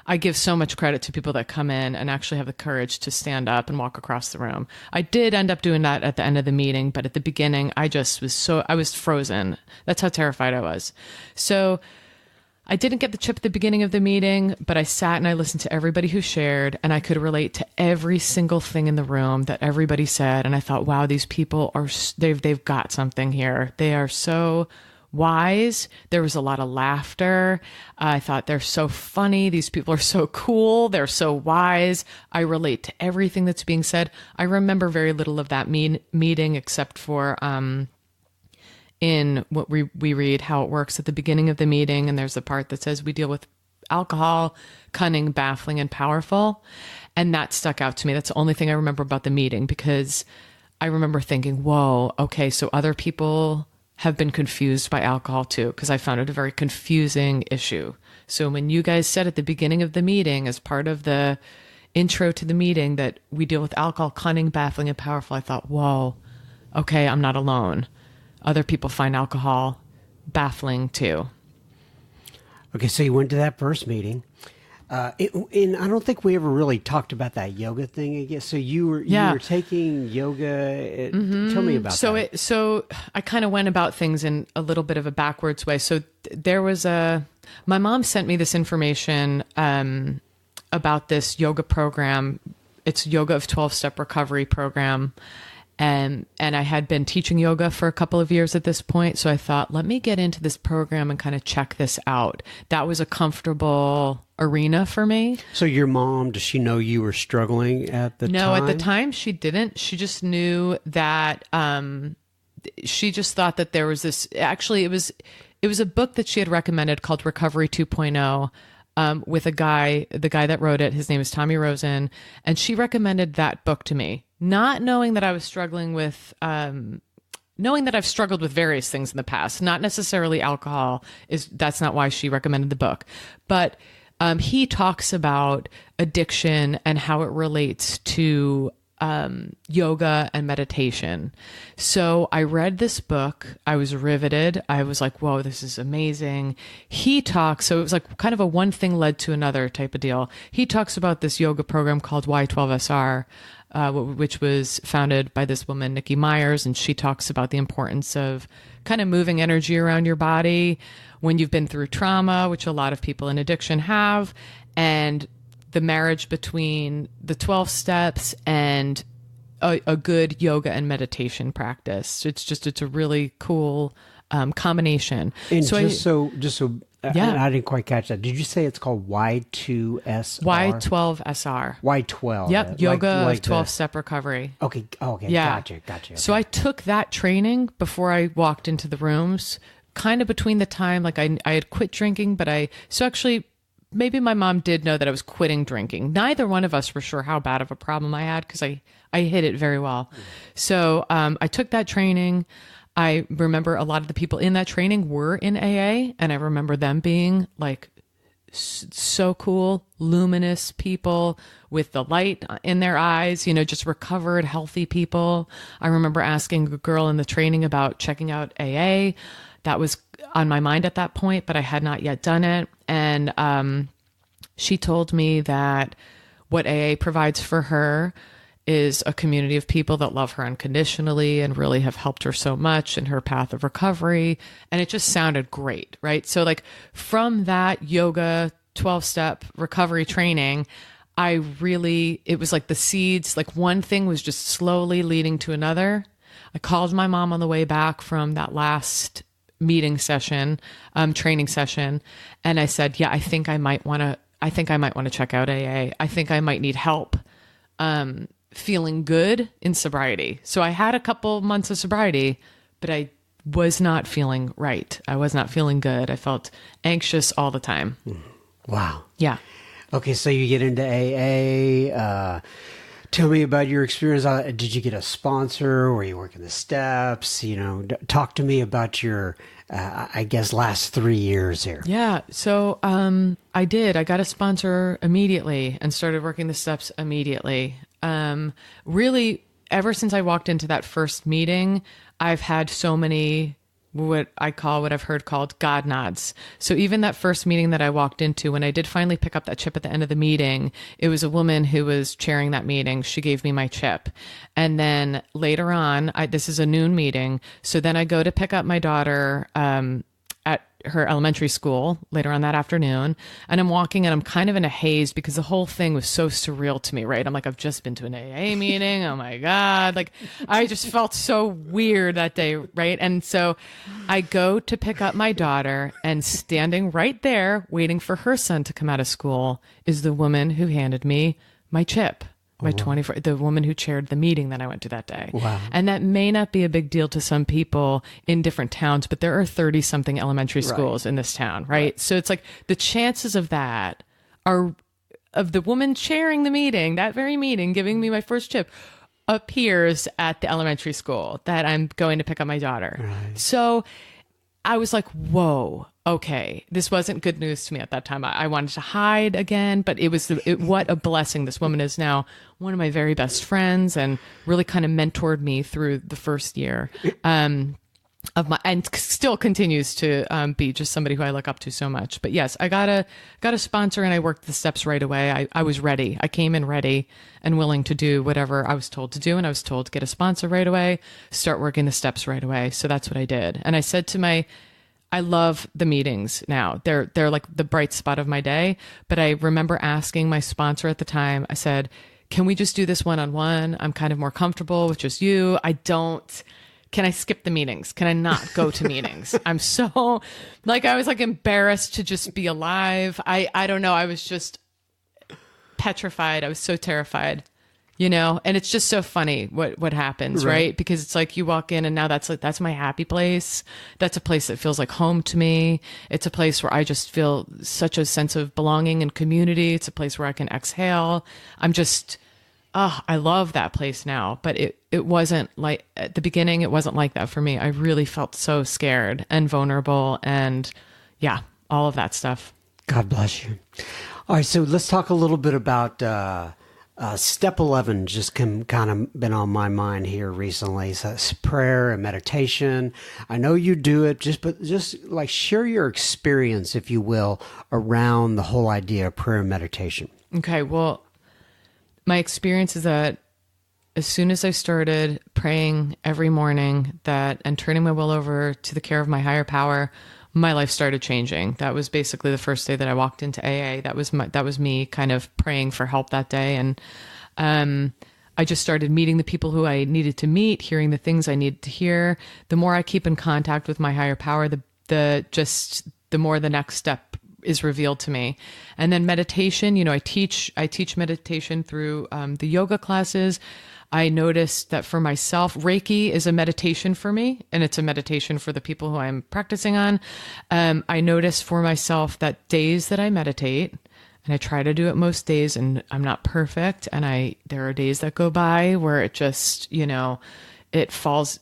I give so much credit to people that come in and actually have the courage to stand up and walk across the room. I did end up doing that at the end of the meeting, but at the beginning, I was frozen. That's how terrified I was. So I didn't get the chip at the beginning of the meeting, but I sat and I listened to everybody who shared, and I could relate to every single thing in the room that everybody said. And I thought, wow, these people they've got something here. They are so wise. There was a lot of laughter. I thought they're so funny. These people are so cool. They're so wise. I relate to everything that's being said. I remember very little of that meeting except for in what we read how it works at the beginning of the meeting. And there's a part that says we deal with alcohol, cunning, baffling, and powerful. And that stuck out to me. That's the only thing I remember about the meeting, because I remember thinking, whoa, okay, so other people have been confused by alcohol too, because I found it a very confusing issue. So when you guys said at the beginning of the meeting, as part of the intro to the meeting, that we deal with alcohol, cunning, baffling, and powerful, I thought, whoa, okay, I'm not alone. Other people find alcohol baffling too. Okay, so you went to that first meeting. And I don't think we ever really talked about that yoga thing again. So you were taking yoga. Tell me about that. So I kind of went about things in a little bit of a backwards way. So there was my mom sent me this information about this yoga program. It's Yoga of 12-Step Recovery program. And I had been teaching yoga for a couple of years at this point. So I thought, let me get into this program and kind of check this out. That was a comfortable arena for me. So your mom, does she know you were struggling at the time? No, at the time she didn't. She just knew that, she just thought that there was this, actually it was a book that she had recommended called Recovery 2.0. With the guy that wrote it. His name is Tommy Rosen. And she recommended that book to me, not knowing that I was struggling with, knowing that I've struggled with various things in the past, not necessarily alcohol. That's not why she recommended the book. But he talks about addiction and how it relates to yoga and meditation. So I read this book. I was riveted. I was like, whoa, this is amazing. He talks, so it was like kind of a one thing led to another type of deal. He talks about this yoga program called Y12SR, which was founded by this woman, Nikki Myers. And she talks about the importance of kind of moving energy around your body when you've been through trauma, which a lot of people in addiction have, and the marriage between the 12 steps and a good yoga and meditation practice. It's a really cool combination. And so I didn't quite catch that. Did you say it's called Y2SR? Y12SR. Y12. Yep. Yoga of 12-Step Recovery. Okay. Yeah. Gotcha. Okay. So I took that training before I walked into the rooms, kind of between the time, like I had quit drinking, actually maybe my mom did know that I was quitting drinking. Neither one of us were sure how bad of a problem I had, because I hid it very well. So I took that training. I remember a lot of the people in that training were in AA, and I remember them being like so cool, luminous people with the light in their eyes, just recovered, healthy people. I remember asking a girl in the training about checking out AA. That was on my mind at that point, but I had not yet done it. And she told me that what AA provides for her is a community of people that love her unconditionally and really have helped her so much in her path of recovery. And it just sounded great, right? So like from that yoga 12-step recovery training, it was like the seeds, like one thing was just slowly leading to another. I called my mom on the way back from that last meeting session, training session. And I said, yeah, I think I might want to check out AA. I think I might need help, feeling good in sobriety. So I had a couple months of sobriety, but I was not feeling right. I was not feeling good. I felt anxious all the time. Wow. Yeah. Okay, so you get into AA. Tell me about your experience. Did you get a sponsor? Were you working the steps? Talk to me about your, I guess, last 3 years here. Yeah. So I did. I got a sponsor immediately and started working the steps immediately. Really, ever since I walked into that first meeting, I've had so many what I've heard called God nods. So even that first meeting that I walked into, when I did finally pick up that chip at the end of the meeting, it was a woman who was chairing that meeting. She gave me my chip. And then later on, this is a noon meeting. So then I go to pick up my daughter, at her elementary school later on that afternoon. And I'm walking and I'm kind of in a haze because the whole thing was so surreal to me, right? I'm like, I've just been to an AA meeting. Oh my God. Like I just felt so weird that day. Right. And so I go to pick up my daughter, and standing right there waiting for her son to come out of school is the woman who handed me my chip. The woman who chaired the meeting that I went to that day. Wow. And that may not be a big deal to some people in different towns, but there are 30 something elementary schools in this town, right? So it's like the chances of that are of the woman chairing the meeting, that very meeting, giving me my first chip, appears at the elementary school that I'm going to pick up my daughter. Right. So I was like, whoa, okay, this wasn't good news to me at that time. I wanted to hide again, but what a blessing. This woman is now one of my very best friends and really kind of mentored me through the first year and still continues to be just somebody who I look up to so much. But yes, I got a sponsor and I worked the steps right away. I was ready. I came in ready and willing to do whatever I was told to do. And I was told to get a sponsor right away, start working the steps right away. So that's what I did. And I said I love the meetings now. They're like the bright spot of my day. But I remember asking my sponsor at the time, I said, can we just do this one-on-one? I'm kind of more comfortable with just you. Can I skip the meetings? Can I not go to meetings? I'm so I was embarrassed to just be alive. I don't know. I was just petrified. I was so terrified, and it's just so funny what happens, right? Because it's like you walk in and now that's my happy place. That's a place that feels like home to me. It's a place where I just feel such a sense of belonging and community. It's a place where I can exhale. I love that place now, but it wasn't like at the beginning, it wasn't like that for me. I really felt so scared and vulnerable and all of that stuff. God bless you. All right. So let's talk a little bit about, step 11 just kind of been on my mind here recently. So it's prayer and meditation. I know you do it, but like share your experience, if you will, around the whole idea of prayer and meditation. Okay. Well, my experience is that as soon as I started praying every morning and turning my will over to the care of my higher power, my life started changing. That was basically the first day that I walked into AA. That was me kind of praying for help that day. And I just started meeting the people who I needed to meet, hearing the things I needed to hear. The more I keep in contact with my higher power, the more the next step is revealed to me. And then meditation, I teach meditation through the yoga classes. I noticed that for myself, Reiki is a meditation for me, and it's a meditation for the people who I'm practicing on. I noticed for myself that days that I meditate, and I try to do it most days, and I'm not perfect, and there are days that go by where it just, it falls,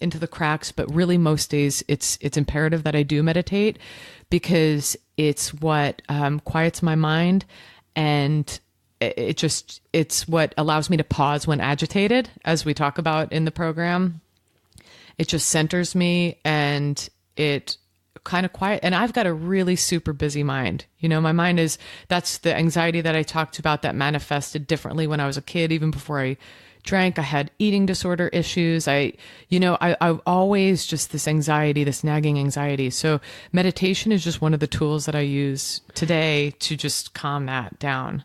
into the cracks, but really most days it's imperative that I do meditate because it's what quiets my mind, and it's what allows me to pause when agitated, as we talk about in the program. It just centers me, and it kind of quiet. And I've got a really super busy mind. My mind that's the anxiety that I talked about that manifested differently when I was a kid, even before I drank. I had eating disorder issues. I always just this anxiety, this nagging anxiety. So meditation is just one of the tools that I use today to just calm that down.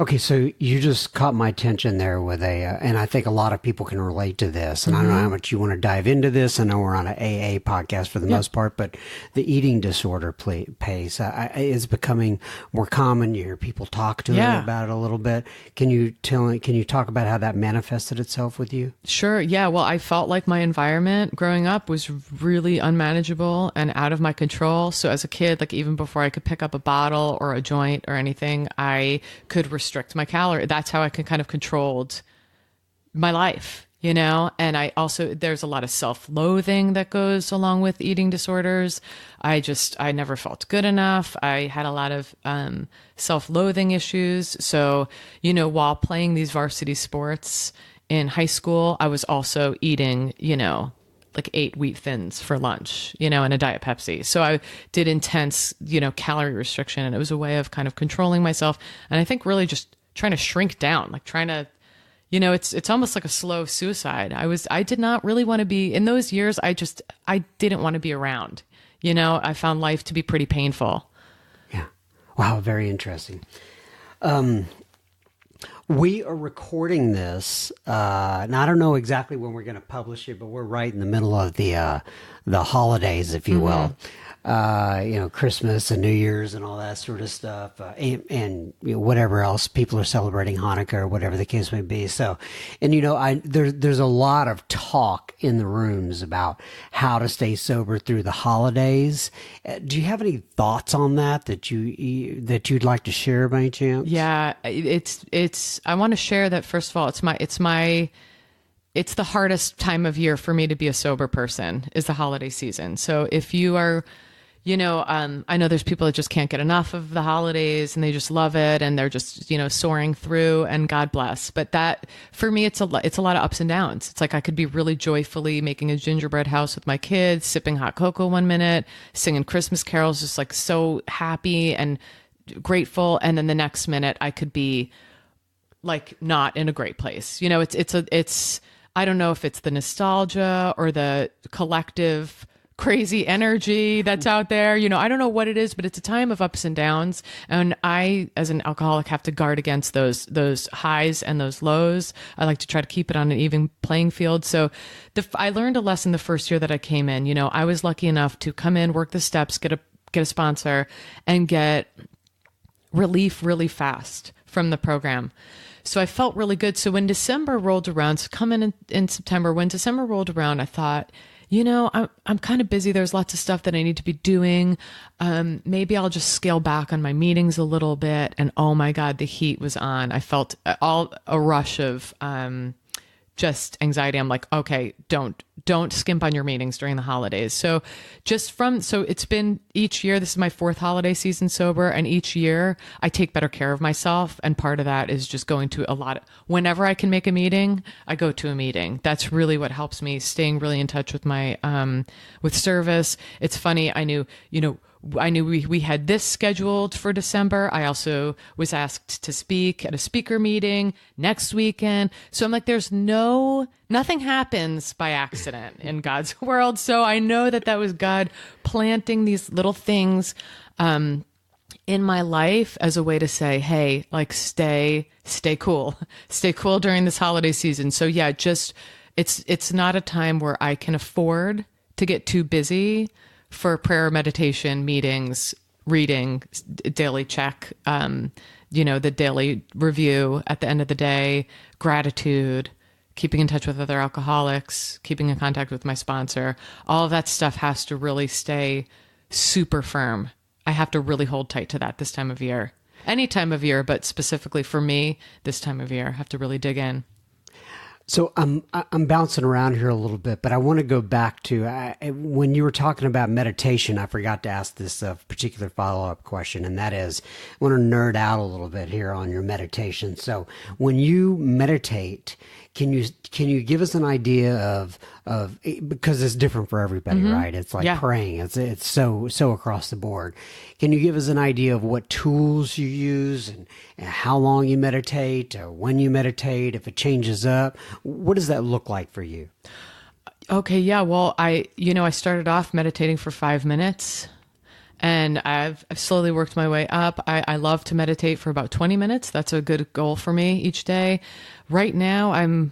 Okay, so you just caught my attention there with and I think a lot of people can relate to this. And I don't know how much you want to dive into this. I know we're on an AA podcast for the most part, but the eating disorder pace is becoming more common. You hear people talk to it about it a little bit. Can you talk about how that manifested itself with you? Sure. Yeah. Well, I felt like my environment growing up was really unmanageable and out of my control. So as a kid, like even before I could pick up a bottle or a joint or anything, I could restrict my calorie. That's how I can kind of controlled my life, and I also, there's a lot of self-loathing that goes along with eating disorders. I never felt good enough. I had a lot of self-loathing issues. So, while playing these varsity sports in high school, I was also eating, like 8 Wheat Thins for lunch, and a Diet Pepsi. So I did intense, calorie restriction, and it was a way of kind of controlling myself. And I think really just trying to shrink down, like trying to, it's almost like a slow suicide. I did not really want to be in those years. I didn't want to be around, I found life to be pretty painful. Yeah. Wow. Very interesting. We are recording this, and I don't know exactly when we're going to publish it, but we're right in the middle of the holidays, if you will. Christmas and New Year's and all that sort of stuff, and whatever else people are celebrating, Hanukkah or whatever the case may be. So, and there's a lot of talk in the rooms about how to stay sober through the holidays. Do you have any thoughts on that you'd like to share by any chance? Yeah, I want to share that. First of all, it's the hardest time of year for me to be a sober person is the holiday season. So if you are, I know there's people that just can't get enough of the holidays and they just love it and they're just, soaring through, and God bless. But that for me, it's a lot of ups and downs. It's like I could be really joyfully making a gingerbread house with my kids, sipping hot cocoa one minute, singing Christmas carols, just like so happy and grateful. And then the next minute I could be like not in a great place. It's I don't know if it's the nostalgia or the collective crazy energy that's out there. I don't know what it is, but it's a time of ups and downs. And I, as an alcoholic, have to guard against those highs and those lows. I like to try to keep it on an even playing field. So I learned a lesson the first year that I came in. I was lucky enough to come in, work the steps, get a sponsor, and get relief really fast from the program. So I felt really good. So when December rolled around, so coming in September, when December rolled around, I thought, I'm kind of busy. There's lots of stuff that I need to be doing. Maybe I'll just scale back on my meetings a little bit. And oh my God, the heat was on. I felt a rush of just anxiety. I'm like, okay, don't skimp on your meetings during the holidays. So so it's been each year, this is my 4th holiday season sober. And each year I take better care of myself. And part of that is just going to whenever I can make a meeting, I go to a meeting. That's really what helps me, staying really in touch with my, with service. It's funny. I knew we had this scheduled for December. I also was asked to speak at a speaker meeting next weekend. So I'm like, nothing happens by accident in God's world. So I know that was God planting these little things, in my life as a way to say, hey, like stay cool during this holiday season. So yeah, it's not a time where I can afford to get too busy for prayer, meditation, meetings, reading, daily check, the daily review at the end of the day, gratitude, keeping in touch with other alcoholics, keeping in contact with my sponsor. All of that stuff has to really stay super firm. I have to really hold tight to that this time of year. Any time of year, but specifically for me, this time of year, I have to really dig in. So I'm bouncing around here a little bit, but I want to go back to when you were talking about meditation. I forgot to ask this particular follow-up question, and that is, I want to nerd out a little bit here on your meditation. So when you meditate, can you give us an idea of because it's different for everybody, right? It's like praying. It's so across the board. Can you give us an idea of what tools you use and how long you meditate, or when you meditate, if it changes up? What does that look like for you? Okay, yeah. Well, I started off meditating for 5 minutes. And I've slowly worked my way up. I love to meditate for about 20 minutes. That's a good goal for me each day. Right now, I'm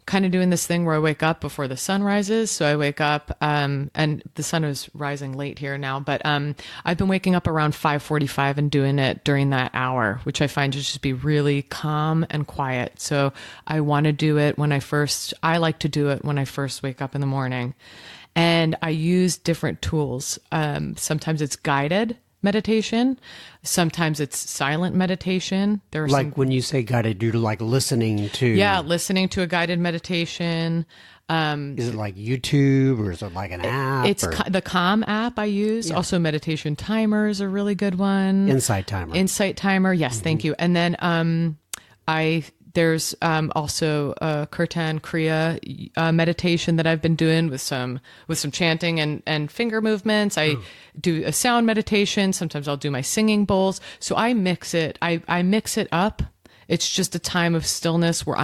kind of doing this thing where I wake up before the sun rises. So I wake up, and the sun is rising late here now, but I've been waking up around 5:45 and doing it during that hour, which I find to just be really calm and quiet. So I want to do it I like to do it when I first wake up in the morning. And I use different tools. Sometimes it's guided meditation. Sometimes it's silent meditation. There are when you say guided, you're like listening to... Yeah, listening to a guided meditation. Is it like YouTube, or is it like an app? It's the Calm app I use. Yeah. Also, meditation timer is a really good one. Insight timer. Yes, thank you. And then there's also a Kirtan Kriya meditation that I've been doing with some chanting and finger movements. I do a sound meditation. Sometimes I'll do my singing bowls. So I mix it. I mix it up. It's just a time of stillness where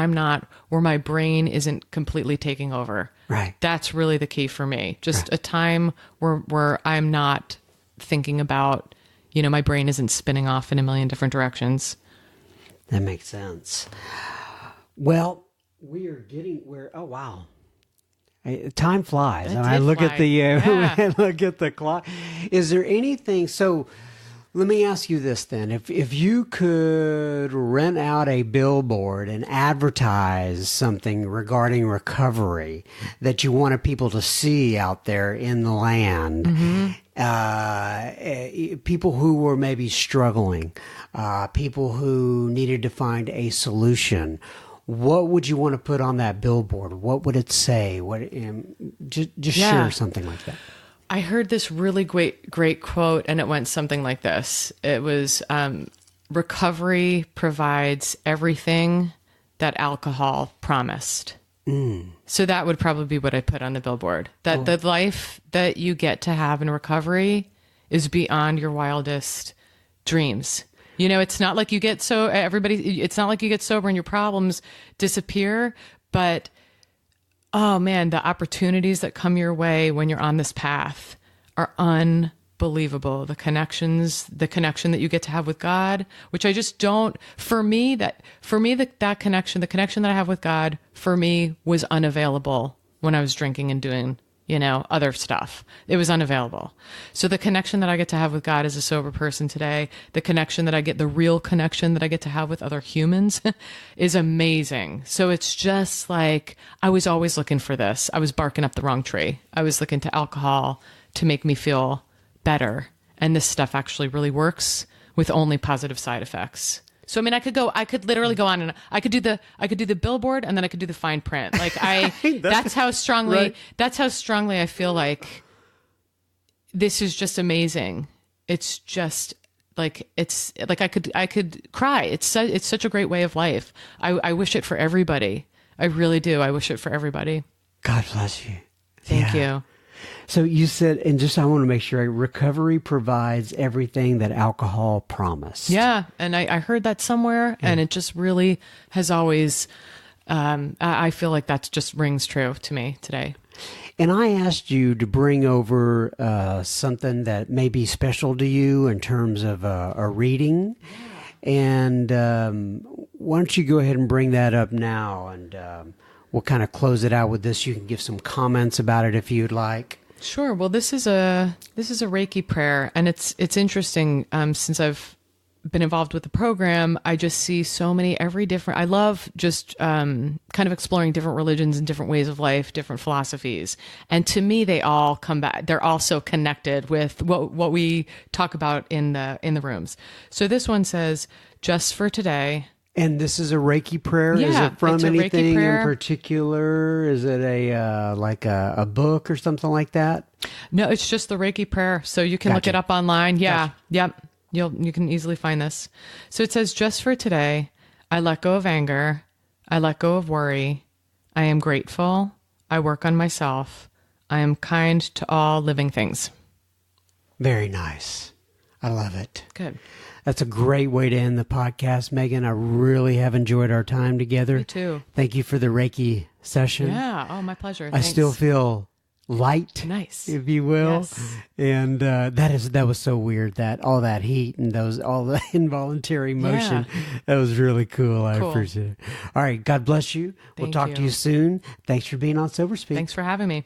my brain isn't completely taking over. Right. That's really the key for me. Just a time where I'm not thinking about, my brain isn't spinning off in a million different directions. That makes sense. Well, oh wow. Time flies. I look at the clock. Is there anything, so let me ask you this then. If you could rent out a billboard and advertise something regarding recovery that you wanted people to see out there in the land, people who were maybe struggling, people who needed to find a solution, what would you want to put on that billboard? What would it say? Just share something like that. I heard this really great quote, and it went something like this. It was, recovery provides everything that alcohol promised. So that would probably be what I put on the billboard. That the life that you get to have in recovery is beyond your wildest dreams. It's not like you get it's not like you get sober and your problems disappear, but oh man, the opportunities that come your way when you're on this path are unbelievable. The connection that you get to have with God, which I just don't, that connection, the connection that I have with God, for me was unavailable when I was drinking and doing, other stuff. It was unavailable. So the connection that I get to have with God as a sober person today, the real connection that I get to have with other humans is amazing. So it's just like, I was always looking for this. I was barking up the wrong tree. I was looking to alcohol to make me feel better. And this stuff actually really works with only positive side effects. So, I could literally go on and I could do the billboard, and then I could do the fine print. Like that's how strongly I feel like this is just amazing. It's just like, I could cry. It's such a great way of life. I wish it for everybody. I really do. I wish it for everybody. God bless you. Thank you. So you said, and I want to make sure, recovery provides everything that alcohol promised. Yeah. And I heard that somewhere, and it just really has always, I feel like that just rings true to me today. And I asked you to bring over something that may be special to you in terms of a reading. And why don't you go ahead and bring that up now, and we'll kind of close it out with this. You can give some comments about it if you'd like. Sure. Well, this is a Reiki prayer, and it's interesting. Since I've been involved with the program, I just see so many I love just kind of exploring different religions and different ways of life, different philosophies, and to me, they all come back. They're also connected with what we talk about in the rooms. So this one says, "Just for today." And this is a Reiki prayer? Yeah, is it from anything in particular? Is it a book or something like that? No, it's just the Reiki prayer. So you can look it up online. Yeah. Gotcha. Yep. You can easily find this. So it says, "Just for today, I let go of anger. I let go of worry. I am grateful. I work on myself. I am kind to all living things. Very nice. I love it. Good. That's a great way to end the podcast, Megan. I really have enjoyed our time together. Me too. Thank you for the Reiki session. Yeah. Oh, my pleasure. I Thanks. still feel light, Nice. if you will. Yes. And that was so weird, that all that heat and all the involuntary motion. Yeah. That was really cool. I Cool. appreciate it. All right. God bless you. We'll Thank talk to you. you soon. Thanks for being on Sober Speak. Thanks for having me.